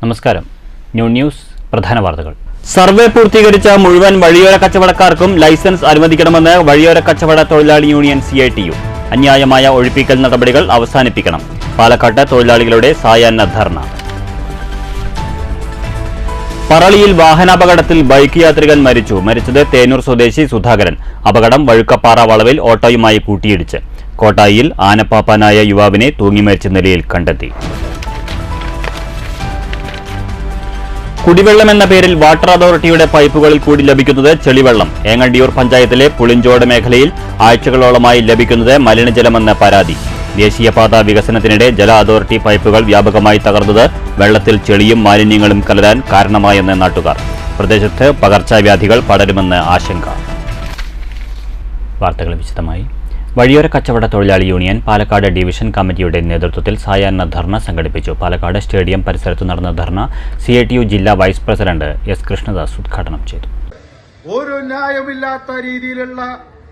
നമസ്കാരം. ന്യൂസ് പ്രധാന വാർത്തകൾ. സർവേ പൂർത്തീകരിച്ച മുഴുവൻ വഴിയോര കച്ചവടക്കാർക്കും ലൈസൻസ് അനുവദിക്കണമെന്ന് വഴിയോര കച്ചവട തൊഴിലാളി യൂണിയൻ CITU. അന്യായമായ ഒഴിപ്പിക്കൽ നടപടികൾ അവസാനിപ്പിക്കണം. പാലക്കാട്ട് തൊഴിലാളികളുടെ സായാഹ്ന ധർണ. പറളിയിൽ വാഹനാപകടത്തിൽ ബൈക്ക് യാത്രികൻ മരിച്ചത് തേനൂർ സ്വദേശി സുധാകരൻ. അപകടം വഴുക്കപ്പാറ വളവിൽ ഓട്ടോയുമായി കൂട്ടിയിടിച്ച്. കോട്ടായിയിൽ ആനപ്പാപ്പാനായ യുവാവിനെ തൂങ്ങിമരിച്ച നിലയിൽ കണ്ടെത്തി. കുടിവെള്ളം എന്ന പേരിൽ വാട്ടർ അതോറിറ്റിയുടെ പൈപ്പുകളിൽ കൂടി ലഭിക്കുന്നത് ചെളിവെള്ളം. ഏങ്ങണ്ടിയൂർ പഞ്ചായത്തിലെ പുളിഞ്ചോട് മേഖലയിൽ ആഴ്ചകളോളമായി ലഭിക്കുന്നത് മലിനജലമെന്ന പരാതി. ദേശീയപാത വികസനത്തിനിടെ ജല അതോറിറ്റി പൈപ്പുകൾ വ്യാപകമായി തകർന്നത് വെള്ളത്തിൽ ചെളിയും മാലിന്യങ്ങളും കലരാൻ കാരണമായെന്ന് നാട്ടുകാർ. പ്രദേശത്ത് പകർച്ചവ്യാധികൾ പടരുമെന്ന് ആശങ്ക. വാർത്തകൾ വിശദമായി. വഴിയോര കച്ചവട തൊഴിലാളി യൂണിയൻ പാലക്കാട് ഡിവിഷൻ കമ്മിറ്റിയുടെ നേതൃത്വത്തിൽ സായാഹ്ന ധർണ സംഘടിപ്പിച്ചു. പാലക്കാട് സ്റ്റേഡിയം പരിസരത്ത് നടന്ന ധർണ CITU ജില്ലാ വൈസ് പ്രസിഡന്റ് S. കൃഷ്ണദാസ് ഉദ്ഘാടനം ചെയ്തു. ഒരു ന്യായമില്ലാത്ത രീതിയിലുള്ള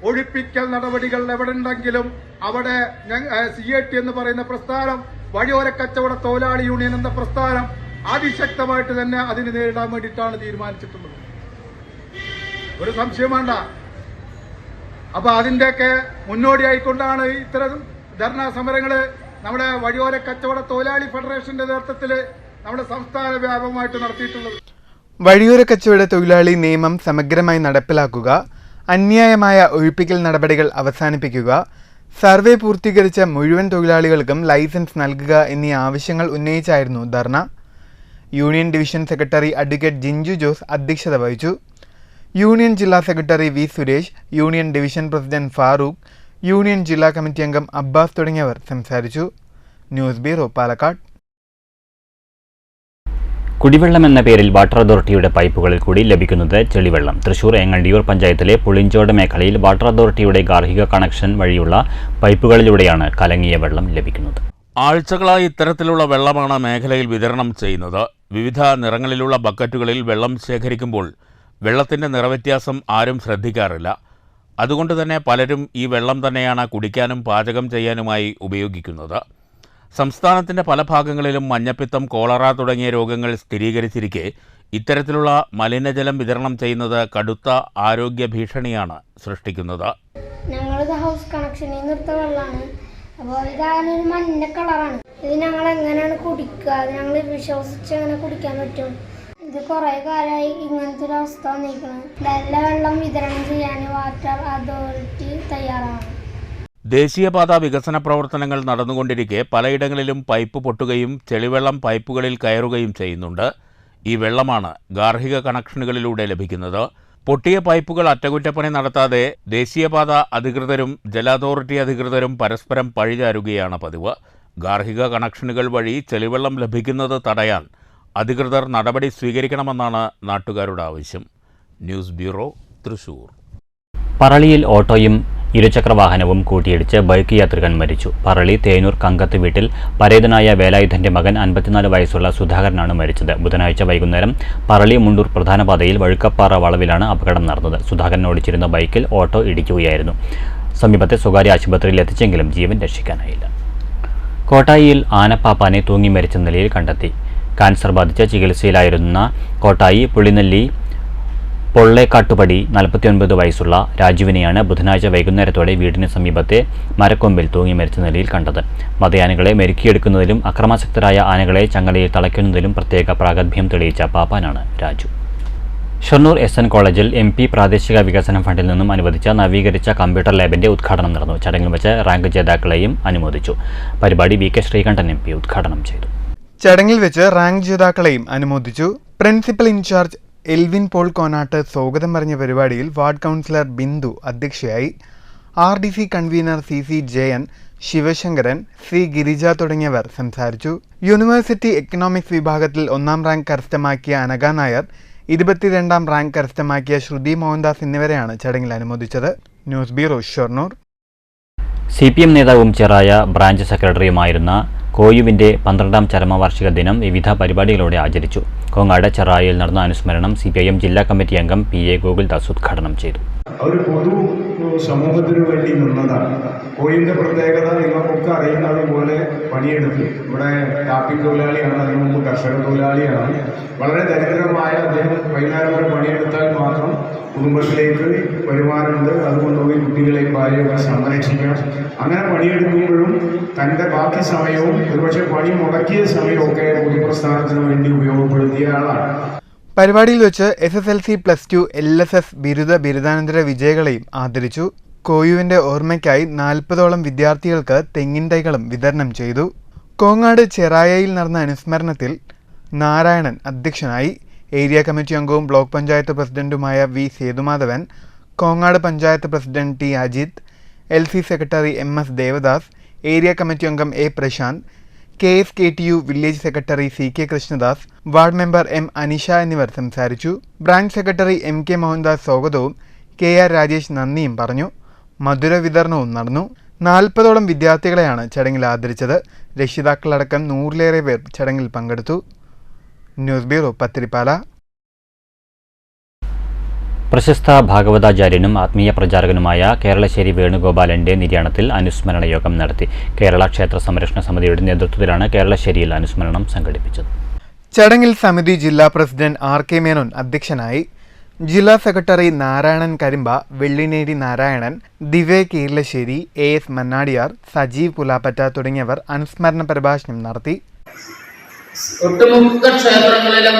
ഒഴിപ്പിക്കൽ നടപടികൾ എവിടെയുണ്ടെങ്കിലും അവിടെ CIT എന്ന് പറയുന്ന പ്രസ്ഥാനം, വഴിയോര കച്ചവട തൊഴിലാളി യൂണിയൻ എന്ന പ്രസ്ഥാനം അതിശക്തമായിട്ട് തന്നെ അതിനെ നേരിടാൻ വേണ്ടിയിട്ടാണ് തീരുമാനിച്ചിട്ടുള്ളത്. ഒരു സംശയം വേണ്ട. അപ്പൊ അതിന്റെയൊക്കെ മുന്നോടിയായിക്കൊണ്ടാണ് ഇത്തരം ധർണാ സമരങ്ങള് നമ്മുടെ വഴിയോര കച്ചവട തൊഴിലാളി ഫെഡറേഷന്റെ നേതൃത്വത്തിൽ നമ്മുടെ സംസ്ഥാന വ്യാപകമായിട്ട് നടത്തിയിട്ടുള്ളത്. വഴിയോര കച്ചവട തൊഴിലാളി നിയമം സമഗ്രമായി നടപ്പിലാക്കുക, അന്യായമായ ഒഴിപ്പിക്കൽ നടപടികൾ അവസാനിപ്പിക്കുക, സർവേ പൂർത്തീകരിച്ച മുഴുവൻ തൊഴിലാളികൾക്കും ലൈസൻസ് നൽകുക എന്നീ ആവശ്യങ്ങൾ ഉന്നയിച്ചായിരുന്നു ധർണ. Union division secretary advocate Jinchu Jose അധ്യക്ഷത വഹിച്ചു. യൂണിയൻ ജില്ലാ secretary V. Suresh, union division president Farooq, union ജില്ലാ കമ്മിറ്റി അംഗം അബ്ബാസ് തുടങ്ങിയവർ സംസാരിച്ചു. News bureau, Palakkad. കുടിവെള്ളം എന്ന പേരിൽ വാട്ടർ അതോറിറ്റിയുടെ പൈപ്പുകളിൽ കൂടി ലഭിക്കുന്നത് ചെളിവെള്ളം. തൃശൂർ ഏങ്ങണ്ടിയൂർ പഞ്ചായത്തിലെ പുളിഞ്ചോട് മേഖലയിൽ വാട്ടർ അതോറിറ്റിയുടെ ഗാർഹിക കണക്ഷൻ വഴിയുള്ള പൈപ്പുകളിലൂടെയാണ് കലങ്ങിയ വെള്ളം ലഭിക്കുന്നത്. ആഴ്ചകളായി ഇത്തരത്തിലുള്ള വെള്ളമാണ് മേഖലയിൽ വിതരണം ചെയ്യുന്നത്. വിവിധ നിറങ്ങളിലുള്ള ബക്കറ്റുകളിൽ വെള്ളം ശേഖരിക്കുമ്പോൾ വെള്ളത്തിൻ്റെ നിറവ്യത്യാസം ആരും ശ്രദ്ധിക്കാറില്ല. അതുകൊണ്ട് തന്നെ പലരും ഈ വെള്ളം തന്നെയാണ് കുടിക്കാനും പാചകം ചെയ്യാനുമായി ഉപയോഗിക്കുന്നത്. സംസ്ഥാനത്തിൻ്റെ പല ഭാഗങ്ങളിലും മഞ്ഞപ്പിത്തം, കോളറ തുടങ്ങിയ രോഗങ്ങൾ സ്ഥിരീകരിച്ചിരിക്കെ ഇത്തരത്തിലുള്ള മലിനജലം വിതരണം ചെയ്യുന്നത് കടുത്ത ആരോഗ്യ ഭീഷണിയാണ് സൃഷ്ടിക്കുന്നത്. ഞങ്ങളിത് ഹൗസ് കണക്ഷനിൽ നിന്ന് എടുത്ത വെള്ളമാണ്. അപ്പോൾ ഇതാകാനൊരു മഞ്ഞ കളറാണ്. ഇത് ഞങ്ങൾ എങ്ങനെയാണ് കുടിക്കുക? അത് ഞങ്ങൾ വിശ്വസിച്ച് എങ്ങനെ കുടിക്കാൻ പറ്റും? ഇത് കുറേ കാലമായി ഇങ്ങനത്തെ ഒരു അവസ്ഥ വന്നിരിക്കുന്നത്. നല്ല വെള്ളം വിതരണം ചെയ്യാൻ വാട്ടർ അതോറിറ്റി തയ്യാറാണ്. ദേശീയപാത വികസന പ്രവർത്തനങ്ങൾ നടന്നുകൊണ്ടിരിക്കെ പലയിടങ്ങളിലും പൈപ്പ് പൊട്ടുകയും ചെളിവെള്ളം പൈപ്പുകളിൽ കയറുകയും ചെയ്യുന്നുണ്ട്. ഈ വെള്ളമാണ് ഗാർഹിക കണക്ഷനുകളിലൂടെ ലഭിക്കുന്നത്. പൊട്ടിയ പൈപ്പുകൾ അറ്റകുറ്റപ്പണി നടത്താതെ ദേശീയപാത അധികൃതരും ജല അതോറിറ്റി അധികൃതരും പരസ്പരം പഴിചാരുകയാണ് പതിവ്. ഗാർഹിക കണക്ഷനുകൾ വഴി ചെളിവെള്ളം ലഭിക്കുന്നത് തടയാൻ അധികൃതർ നടപടി സ്വീകരിക്കണമെന്നാണ് നാട്ടുകാരുടെ ആവശ്യം. News bureau, Thrissur. പറളിയിൽ ഓട്ടോയും ഇരുചക്രവാഹനവും കൂട്ടിയിടിച്ച് ബൈക്ക് യാത്രികൻ മരിച്ചു. പറളി തേനൂർ കങ്കത്ത് വീട്ടിൽ പരേതനായ വേലായുധന്റെ മകൻ 54 വയസ്സുള്ള സുധാകരനാണ് മരിച്ചത്. ബുധനാഴ്ച വൈകുന്നേരം പറളി മുണ്ടൂർ പ്രധാന പാതയിൽ വഴുക്കപ്പാറ വളവിലാണ് അപകടം നടന്നത്. സുധാകരൻ ഓടിച്ചിരുന്ന ബൈക്കിൽ ഓട്ടോ ഇടിക്കുകയായിരുന്നു. സമീപത്തെ സ്വകാര്യ ആശുപത്രിയിൽ എത്തിച്ചെങ്കിലും ജീവൻ രക്ഷിക്കാനായില്ല. കോട്ടായിയിൽ ആനപ്പാപ്പാനെ തൂങ്ങി മരിച്ച നിലയിൽ കണ്ടെത്തി. കാൻസർ ബാധിച്ച് ചികിത്സയിലായിരുന്ന കോട്ടായി പുളിനെല്ലി പൊള്ളേക്കാട്ടുപടി 49 വയസ്സുള്ള രാജുവിനെയാണ് ബുധനാഴ്ച വൈകുന്നേരത്തോടെ വീടിന് സമീപത്തെ മരക്കൊമ്പിൽ തൂങ്ങി മരിച്ച നിലയിൽ കണ്ടത്. മതയാനകളെ മെരുക്കിയെടുക്കുന്നതിലും അക്രമാസക്തരായ ആനകളെ ചങ്ങലയിൽ തളയ്ക്കുന്നതിലും പ്രത്യേക പ്രാഗൽഭ്യം തെളിയിച്ച പാപ്പാനാണ് രാജു. ഷൊർണൂർ SN കോളേജിൽ MP പ്രാദേശിക വികസന ഫണ്ടിൽ നിന്നും അനുവദിച്ച നവീകരിച്ച കമ്പ്യൂട്ടർ ലാബിന്റെ ഉദ്ഘാടനം നടന്നു. ചടങ്ങിൽ വെച്ച് റാങ്ക് ജേതാക്കളെയും അനുമോദിച്ചു. പരിപാടി VK ശ്രീകണ്ഠൻ MP ഉദ്ഘാടനം ചെയ്തു. ചടങ്ങിൽ വെച്ച് റാങ്ക് ജേതാക്കളെയും അനുമോദിച്ചു. പ്രിൻസിപ്പൽ ഇൻചാർജ് എൽവിൻ പോൾ കോനാട്ട് സ്വാഗതം പറഞ്ഞ പരിപാടിയിൽ വാർഡ് കൗൺസിലർ ബിന്ദു അധ്യക്ഷയായി. RDC convener CC Jayan, Sivasankaran, C Girija തുടങ്ങിയവർ സംസാരിച്ചു. യൂണിവേഴ്സിറ്റി എക്കണോമിക്സ് വിഭാഗത്തിൽ 1ാം റാങ്ക് കരസ്ഥമാക്കിയ അനഘ നായർ, 22ാം റാങ്ക് കരസ്ഥമാക്കിയ ശ്രുതി മോഹൻദാസ് എന്നിവരെയാണ് ചടങ്ങിൽ അനുമോദിച്ചത്. News bureau, Shoranur. CPM നേതാവും ചെറായ ബ്രാഞ്ച് സെക്രട്ടറിയുമായിരുന്ന കോയുവിന്റെ 12ാം ചരമവാർഷിക ദിനം വിവിധ പരിപാടികളോടെ ആചരിച്ചു. കോങ്ങാട് ചെറായയിൽ നടന്ന അനുസ്മരണം CPIM ജില്ലാ കമ്മിറ്റി അംഗം PA ഗോകുൽദാസ് ഉദ്ഘാടനം ചെയ്തു. അവർ പൊതു സമൂഹത്തിന് വേണ്ടി നിന്നതാണ്. കോയിൻ്റെ പ്രത്യേകത നിങ്ങൾക്കൊക്കെ അറിയുന്നത് പോലെ പണിയെടുത്ത് ഇവിടെ ടാപ്പിംഗ് തൊഴിലാളിയാണ്, അതിനു മുമ്പ് കർഷക തൊഴിലാളിയാണ്. വളരെ ദരിദ്രമായ അദ്ദേഹം വൈകുന്നേരം വരെ പണിയെടുത്താൽ മാത്രം കുടുംബത്തിലേക്ക് വരുമാനമുണ്ട്. അതുകൊണ്ടുപോയി കുട്ടികളെ ഭാര്യയൊക്കെ സംരക്ഷിക്കണം. അങ്ങനെ പണിയെടുക്കുമ്പോഴും തൻ്റെ ബാക്കി സമയവും ഒരുപക്ഷെ പണി മുടക്കിയ സമയമൊക്കെ പൊതുപ്രസ്ഥാനത്തിന് വേണ്ടി ഉപയോഗപ്പെടുത്തിയ ആളാണ്. പരിപാടിയിൽ വെച്ച് SSLC +2 LSS ബിരുദാനന്തര വിജയികളെയും ആദരിച്ചു. കോയുവിന്റെ ഓർമ്മയ്ക്കായി 40ഓളം വിദ്യാർത്ഥികൾക്ക് തെങ്ങിൻ തൈകളും വിതരണം ചെയ്തു. കോങ്ങാട് ചെറായയിൽ നടന്ന അനുസ്മരണത്തിൽ നാരായണൻ അധ്യക്ഷനായി. ഏരിയ കമ്മിറ്റി അംഗവും ബ്ലോക്ക് പഞ്ചായത്ത് പ്രസിഡന്റുമായ V. Sethumadhavan, Kongad panchayat president T. Ajith, LC secretary MS Devadas, area committee അംഗം A. Prasanth, KSKTU village secretary CK Krishnadas, ward member M. Anisha എന്നിവർ സംസാരിച്ചു. ബ്രാഞ്ച് സെക്രട്ടറി MK മോഹൻദാസ് സ്വാഗതവും KR രാജേഷ് നന്ദിയും പറഞ്ഞു. മധുര വിതരണവും നടന്നു. 40ഓളം വിദ്യാർത്ഥികളെയാണ് ചടങ്ങിൽ ആദരിച്ചത്. രക്ഷിതാക്കളടക്കം 100ലേറെ പേർ ചടങ്ങിൽ പങ്കെടുത്തു. News bureau, Pathirippala. പ്രശസ്ത ഭാഗവതാചാര്യനും ആത്മീയ പ്രചാരകനുമായ കേരളശ്ശേരി വേണുഗോപാലന്റെ നിര്യാണത്തിൽ അനുസ്മരണ യോഗം നടത്തി. കേരള ക്ഷേത്ര സംരക്ഷണ സമിതിയുടെ നേതൃത്വത്തിലാണ് കേരളശ്ശേരിയിൽ അനുസ്മരണം സംഘടിപ്പിച്ചത്. ചടങ്ങിൽ സമിതി ജില്ലാ പ്രസിഡന്റ് RK മേനോൻ അധ്യക്ഷനായി. ജില്ലാ സെക്രട്ടറി നാരായണൻ കരിമ്പ, വെള്ളിനേരി നാരായണൻ, ദിവ്യ കീർലശ്ശേരി, AS മന്നാടിയാർ, സജീവ് പുലാപ്പറ്റ തുടങ്ങിയവർ അനുസ്മരണ പ്രഭാഷണം നടത്തി. ഒട്ടുമുക്ക ക്ഷേത്രങ്ങളിലും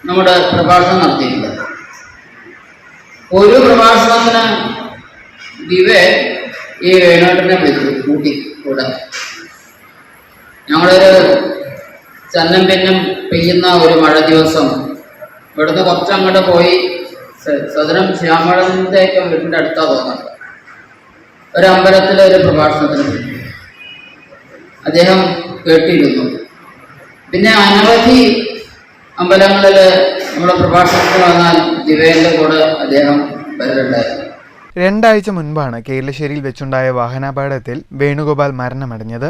നമ്മുടെ പ്രഭാഷണം നടത്തിയിട്ടുണ്ട്. ഒരു പ്രഭാഷണത്തിന് ദിവ്യ ഈ വേണുവേട്ടനെ വിളിച്ചു കൂട്ടി കൂടെ. ഞങ്ങളൊരു ചന്നം പിന്നം പെയ്യുന്ന ഒരു മഴ ദിവസം ഇവിടുന്ന് കുറച്ചങ്ങോട്ട് പോയി സദനം ശ്യാമളത്തേക്ക് വീട്ടിൻ്റെ അടുത്താ തോന്നുന്നത് ഒരു അമ്പലത്തിലെ ഒരു പ്രഭാഷണത്തിന് അദ്ദേഹം കേട്ടിരുന്നു. പിന്നെ അനവധി അമ്പലങ്ങളിൽ നമ്മുടെ പ്രഭാഷണത്തിന് വന്നാൽ ദിവ്യൻ്റെ കൂടെ അദ്ദേഹം വരലുണ്ടായിരുന്നു. 2 ആഴ്ച മുൻപാണ് കേരളശ്ശേരിയിൽ വെച്ചുണ്ടായ വാഹനാപകടത്തിൽ വേണുഗോപാൽ മരണമടഞ്ഞത്.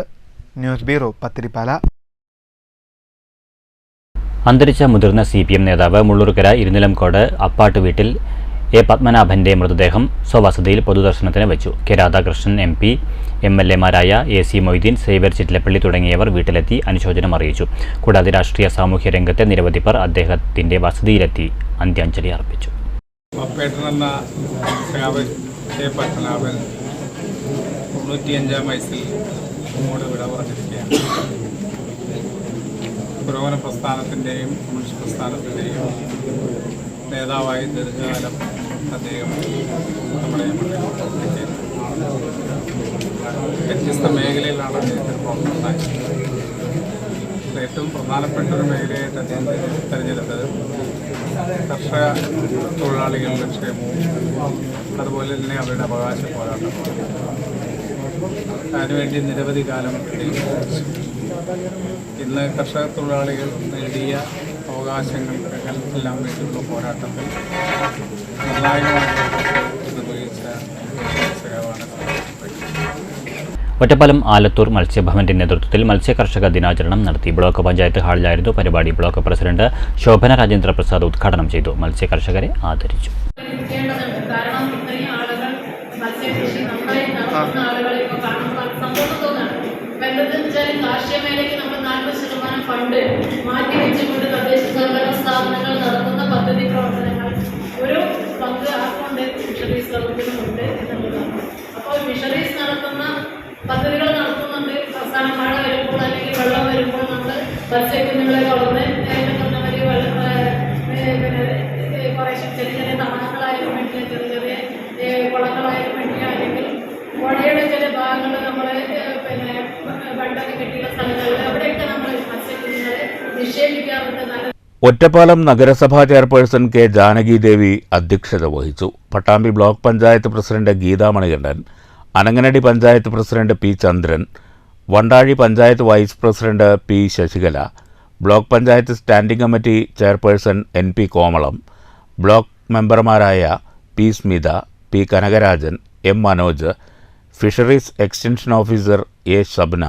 News bureau, Pathirippala. അന്തരിച്ച മുതിർന്ന CPM നേതാവ് മുള്ളൂർക്കര ഇരുനിലംകോട് അപ്പാട്ട് വീട്ടിൽ A. പത്മനാഭന്റെ മൃതദേഹം സ്വവസതിയിൽ പൊതുദർശനത്തിന് വെച്ചു. K. രാധാകൃഷ്ണൻ MP, MLA മാരായ AC മൊയ്തീൻ, സേവ്യർ ചിറ്റിലപ്പള്ളി തുടങ്ങിയവർ വീട്ടിലെത്തി അനുശോചനം അറിയിച്ചു. കൂടാതെ രാഷ്ട്രീയ സാമൂഹ്യ രംഗത്തെ നിരവധി പേർ അദ്ദേഹത്തിന്റെ വസതിയിലെത്തി അന്ത്യാഞ്ജലി അർപ്പിച്ചു. പത്മനാഭൻ 95-ാം വയസ്സിൽ നമ്മോട് വിട പറഞ്ഞിരിക്കുകയാണ്. പുരോഗമന പ്രസ്ഥാനത്തിൻ്റെയും കമ്മ്യൂണിസ്റ്റ് പ്രസ്ഥാനത്തിൻ്റെയും നേതാവായി ദീർഘകാലം അദ്ദേഹം നമ്മുടെ വ്യത്യസ്ത മേഖലയിലാണ് അദ്ദേഹത്തിന് പ്രവർത്തനം. ഏറ്റവും പ്രധാനപ്പെട്ട ഒരു മേഖലയായിട്ട് അദ്ദേഹം തിരഞ്ഞെടുത്തത് കർഷക തൊഴിലാളികളുടെ ക്ഷേമവും അതുപോലെ തന്നെ അവരുടെ അവകാശ പോരാട്ടവും. അതിനുവേണ്ടി നിരവധി കാലം ഇന്ന് കർഷക തൊഴിലാളികൾ നേടിയ അവകാശങ്ങൾക്ക് എല്ലാം വേണ്ടിയുള്ള പോരാട്ടത്തിൽ നിർണായകമായി നിർവഹിച്ച സേവനമാണ്. ഒറ്റപ്പാലം ആലത്തൂർ മത്സ്യഭവന്റെ നേതൃത്വത്തിൽ മത്സ്യകർഷക ദിനാചരണം നടത്തി. ബ്ലോക്ക് പഞ്ചായത്ത് ഹാളിലായിരുന്നു പരിപാടി. ബ്ലോക്ക് പ്രസിഡന്റ് ശോഭന രാജേന്ദ്ര പ്രസാദ് ഉദ്ഘാടനം ചെയ്തു. മത്സ്യകർഷകരെ ആദരിച്ചു. കാർഷിക മേഖലയ്ക്ക് നമ്മൾ 40% ഫണ്ട് മാറ്റി വെച്ചുകൊണ്ട് തദ്ദേശ സ്വയംഭരണ സ്ഥാപനങ്ങൾ നടത്തുന്ന പദ്ധതി പ്രവർത്തനങ്ങൾ ഒരു പങ്ക് ആക്കൊണ്ട് ഫിഷറീസ് വകുപ്പിനുമുണ്ട് എന്നുള്ളതാണ്. അപ്പോൾ ഫിഷറീസ് നടത്തുന്ന പദ്ധതികൾ നടത്തുന്നുണ്ട്. അവസാനം മഴ വരുമ്പോൾ അല്ലെങ്കിൽ വെള്ളം വരുമ്പോൾ നമ്മൾ മത്സ്യക്കുഞ്ഞുങ്ങളെ വളർന്ന് നേരിടുന്നവർ പിന്നെ കുറേശ്ശെ ചെറിയ ചെറിയ തവണങ്ങളായാലും വേണ്ടിയ ചെറിയ ചെറിയ കുളങ്ങളായാലും വേണ്ടിയ അല്ലെങ്കിൽ പുഴയുടെ ചില ഭാഗങ്ങൾ നമ്മൾ പിന്നെ വെള്ളമൊക്കെ കെട്ടിയുള്ള സ്ഥലങ്ങളിൽ അവിടെയൊക്കെ നമ്മൾ മത്സ്യക്കുഞ്ഞുങ്ങളെ നിക്ഷേപിക്കാറുണ്ട്. ഒറ്റപ്പാലം നഗരസഭാ ചെയർപേഴ്സൺ K. ജാനകി ദേവി അധ്യക്ഷത വഹിച്ചു. Pattambi block panchayat president Geetha Manikandan, Ananganadi panchayat president P. Chandran, Vandazhi panchayat vice president P. Sasikala, block panchayat standing committee chairperson NP Komalam, block മെമ്പർമാരായ P. Smitha, P. Kanakarajan, M. Manoj, fisheries extension officer A. Shabna,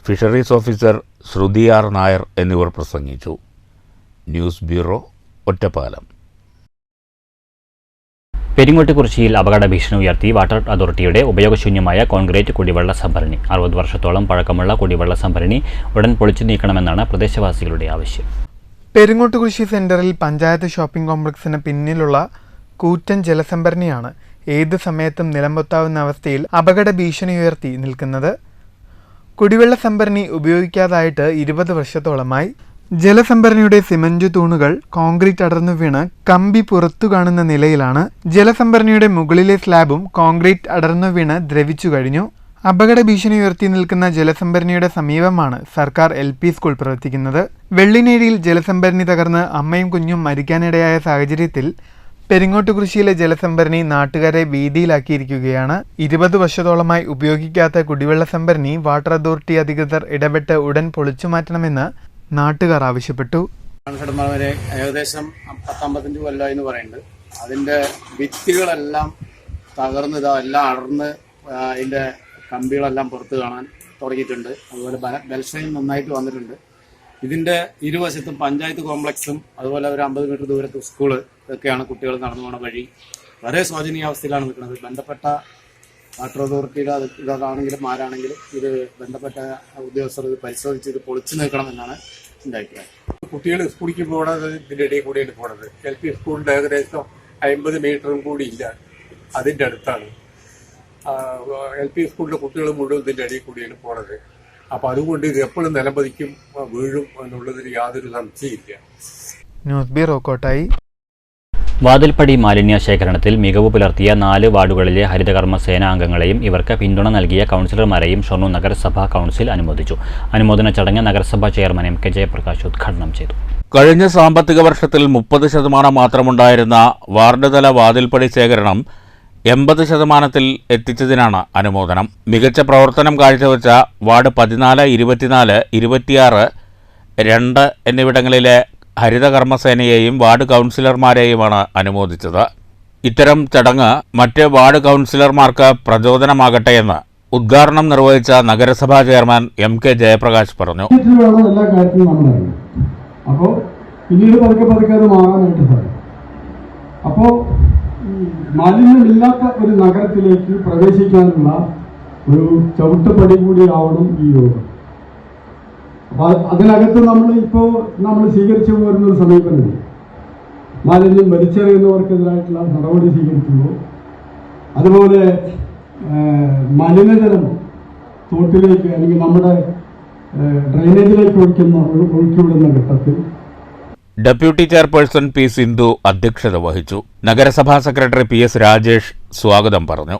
fisheries officer Shruthi R. Nair എന്നിവർ പ്രസംഗിച്ചു. News bureau, Ottapalam. പെരിങ്ങോട്ടുകുറിശ്ശിയിൽ അപകട ഭീഷണി ഉയർത്തി വാട്ടർ അതോറിറ്റിയുടെ ഉപയോഗശൂന്യമായ കോൺക്രീറ്റ് കുടിവെള്ള സംഭരണി. 60 വർഷത്തോളം പഴക്കമുള്ള കുടിവെള്ള സംഭരണി ഉടൻ പൊളിച്ചു നീക്കണമെന്നാണ് പ്രദേശവാസികളുടെ ആവശ്യം. പെരിങ്ങോട്ടുകുറിശ്ശി സെന്ററിൽ പഞ്ചായത്ത് ഷോപ്പിംഗ് കോംപ്ലക്സിന് പിന്നിലുള്ള കൂറ്റൻ ജലസംഭരണിയാണ് ഏത് സമയത്തും നിലംപൊത്താവുന്ന അവസ്ഥയിൽ അപകട ഭീഷണി ഉയർത്തി നിൽക്കുന്നത്. കുടിവെള്ള സംഭരണി ഉപയോഗിക്കാതായിട്ട് 20 വർഷത്തോളമായി. ജലസംഭരണിയുടെ സിമന്റ് തൂണുകൾ കോൺക്രീറ്റ് അടർന്നു വീണ് കമ്പി പുറത്തു കാണുന്ന നിലയിലാണ്. ജലസംഭരണിയുടെ മുകളിലെ സ്ലാബും കോൺക്രീറ്റ് അടർന്നു വീണ് ദ്രവിച്ചു കഴിഞ്ഞു. അപകട ഭീഷണി ഉയർത്തി നിൽക്കുന്ന ജലസംഭരണിയുടെ സമീപമാണ് സർക്കാർ LP സ്കൂൾ പ്രവർത്തിക്കുന്നത്. വെള്ളിനേഴിയിൽ ജലസംഭരണി തകർന്ന് അമ്മയും കുഞ്ഞും മരിക്കാനിടയായ സാഹചര്യത്തിൽ പെരിങ്ങോട്ടുകുറിശ്ശിയിലെ ജലസംഭരണി നാട്ടുകാരെ ഭീതിയിലാക്കിയിരിക്കുകയാണ്. 20 വർഷത്തോളമായി ഉപയോഗിക്കാത്ത കുടിവെള്ള സംഭരണി വാട്ടർ അതോറിറ്റി അധികൃതർ ഇടപെട്ട് ഉടൻ പൊളിച്ചു മാറ്റണമെന്ന് നാട്ടുകാർ ആവശ്യപ്പെട്ടു. വരെ ഏകദേശം 10-55 കൊല്ലമായി എന്ന് പറയുന്നുണ്ട്. അതിന്റെ ഭിത്തികളെല്ലാം തകർന്ന് എല്ലാം അടർന്ന് അതിന്റെ കമ്പികളെല്ലാം പുറത്ത് കാണാൻ തുടങ്ങിയിട്ടുണ്ട്. അതുപോലെ ബെൽഷയും നന്നായിട്ട് വന്നിട്ടുണ്ട്. ഇതിന്റെ ഇരുവശത്തും പഞ്ചായത്ത് കോംപ്ലക്സും അതുപോലെ ഒരു 50 മീറ്റർ ദൂരത്ത് സ്കൂള് ഇതൊക്കെയാണ് കുട്ടികൾ നടന്നു പോകുന്ന വഴി. വളരെ ശോചനീയാവസ്ഥയിലാണ് നിൽക്കുന്നത്. ബന്ധപ്പെട്ട വാട്ടർ അതോറിറ്റിയുടെ ഇതാണെങ്കിലും ആരാണെങ്കിലും ഇത് ബന്ധപ്പെട്ട ഉദ്യോഗസ്ഥർ ഇത് പരിശോധിച്ച് ഇത് പൊളിച്ചു നീക്കണമെന്നാണ് എൻ്റെ അഭിപ്രായം. കുട്ടികൾ സ്കൂളിലേക്ക് പോകണത് ഇതിൻ്റെ ഇടയിൽ കൂടിയാണ് പോണത്. LP സ്കൂളിൻ്റെ ഏകദേശം 50 മീറ്ററും കൂടി ഇല്ല, അതിൻ്റെ അടുത്താണ്. LP സ്കൂളിലെ കുട്ടികൾ മുഴുവൻ ഇതിൻ്റെ ഇടയിൽ കൂടിയാണ് പോണത്. അപ്പോൾ അതുകൊണ്ട് ഇത് എപ്പോഴും നിലംപതിക്കും വീഴും എന്നുള്ളതിൽ യാതൊരു സംശയമില്ല. News bureau Kottayi. വാതിൽപ്പടി മാലിന്യ ശേഖരണത്തിൽ മികവ് പുലർത്തിയ 4 വാർഡുകളിലെ ഹരിതകർമ്മ സേനാ അംഗങ്ങളെയും ഇവർക്ക് പിന്തുണ നൽകിയ കൗൺസിലർമാരെയും ഷൊർണൂർ നഗരസഭാ കൗൺസിൽ അനുമോദിച്ചു. അനുമോദന ചടങ്ങ് നഗരസഭാ ചെയർമാൻ MK ജയപ്രകാശ് ഉദ്ഘാടനം ചെയ്തു. കഴിഞ്ഞ സാമ്പത്തിക വർഷത്തിൽ 30% മാത്രമുണ്ടായിരുന്ന വാർഡ് തല വാതിൽപ്പടി ശേഖരണം 80% എത്തിച്ചതിനാണ് അനുമോദനം. മികച്ച പ്രവർത്തനം കാഴ്ചവെച്ച വാർഡ് 14, 24, 26, 2 എന്നിവിടങ്ങളിലെ ഹരിതകർമ്മസേനയെയും വാർഡ് കൗൺസിലർമാരെയുമാണ് അനുമോദിച്ചത്. ഇത്തരം ചടങ്ങ് മറ്റ് വാർഡ് കൗൺസിലർമാർക്ക് പ്രചോദനമാകട്ടെയെന്ന് ഉദ്ഘാടനം നിർവഹിച്ച നഗരസഭാ ചെയർമാൻ MK ജയപ്രകാശ് പറഞ്ഞു. എല്ലാ കാര്യത്തിലും നമ്മളറിയാം. അപ്പോൾ പിന്നീട് പതുക്കെ അത് മാറാനായിട്ട് സാധിക്കും. അപ്പോൾ മാലിന്യമില്ലാത്ത ഒരു നഗരത്തിലേക്ക് പ്രവേശിക്കാനുള്ള ഒരു ചവിട്ടുപടി കൂടിയാവണം ഈ യോഗം. അപ്പോൾ അതിനകത്ത് നമ്മൾ സ്വീകരിച്ചു വരുന്നൊരു സമീപനമുണ്ട്. മാലിന്യം വലിച്ചെറിയുന്നവർക്കെതിരായിട്ടുള്ള നടപടി സ്വീകരിക്കുമ്പോൾ, അതുപോലെ മലിനജലം തോട്ടിലേക്ക് അല്ലെങ്കിൽ നമ്മുടെ ഡ്രെയിനേജിലേക്ക് ഒഴുക്കിവിടുന്ന ഘട്ടത്തിൽ ഡെപ്യൂട്ടി ചെയർപേഴ്സൺ P. സിന്ധു അധ്യക്ഷത വഹിച്ചു. നഗരസഭാ സെക്രട്ടറി PS. രാജേഷ് സ്വാഗതം പറഞ്ഞു.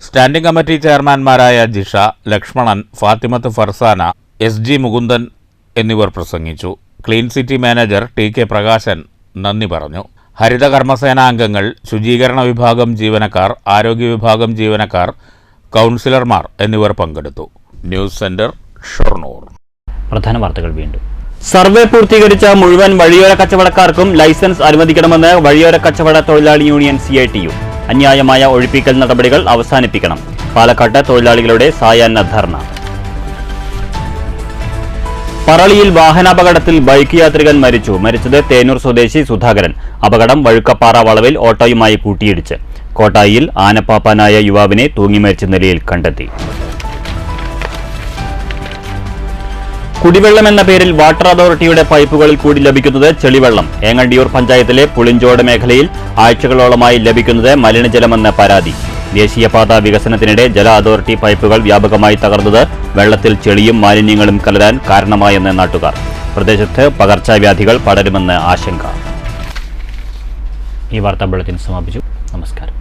സ്റ്റാൻഡിംഗ് കമ്മിറ്റി ചെയർമാൻമാരായ ജിഷ, ലക്ഷ്മണൻ, ഫാത്തിമത്ത് ഫർസാന, SG മുകുന്ദൻ എന്നിവർ പ്രസംഗിച്ചു. Clean city manager TK Prakashan നന്ദി പറഞ്ഞു. ഹരിതകർമ്മസേനാ അംഗങ്ങൾ, ശുചീകരണ വിഭാഗം ജീവനക്കാർ, ആരോഗ്യ വിഭാഗം ജീവനക്കാർ, കൗൺസിലർമാർ എന്നിവർ പങ്കെടുത്തു. News centre, Shoranur. പ്രധാന വാർത്തകൾ വീണ്ടും. സർവേ പൂർത്തീകരിച്ച മുഴുവൻ വഴിയോര കച്ചവടക്കാർക്കും ലൈസൻസ് അനുവദിക്കണമെന്ന് വഴിയോര കച്ചവട തൊഴിലാളി യൂണിയൻ CITU. അന്യായമായ ഒഴിപ്പിക്കൽ നടപടികൾ അവസാനിപ്പിക്കണം. പാലക്കാട്ട് തൊഴിലാളികളുടെ സായാഹ്ന ധർണ. പറളിയിൽ വാഹനാപകടത്തിൽ ബൈക്ക് യാത്രികൻ മരിച്ചത് തേനൂർ സ്വദേശി സുധാകരൻ. അപകടം വഴുക്കപ്പാറ വളവിൽ ഓട്ടോയുമായി കൂട്ടിയിടിച്ച്. കോട്ടായിയിൽ ആനപ്പാപ്പാനായ യുവാവിനെ തൂങ്ങി മരിച്ച നിലയിൽ കണ്ടെത്തി. കുടിവെള്ളം എന്ന പേരിൽ വാട്ടർ അതോറിറ്റിയുടെ പൈപ്പുകളിൽ കൂടി ലഭിക്കുന്നത് ചെളിവെള്ളം. ഏങ്ങണ്ടിയൂർ പഞ്ചായത്തിലെ പുളിഞ്ചോട് മേഖലയിൽ ആഴ്ചകളോളമായി ലഭിക്കുന്നത് മലിനജലമെന്ന പരാതി. ദേശീയപാത വികസനത്തിനിടെ ജല അതോറിറ്റി പൈപ്പുകൾ വ്യാപകമായി തകർന്നത് വെള്ളത്തിൽ ചെളിയും മാലിന്യങ്ങളും കലരാൻ കാരണമായെന്ന് നാട്ടുകാർ. പ്രദേശത്ത് പകർച്ചവ്യാധികൾ പടരുമെന്ന് ആശങ്ക. ഈ വാർത്താ ബുള്ളറ്റിൻ സമാപിച്ചു. നമസ്കാരം.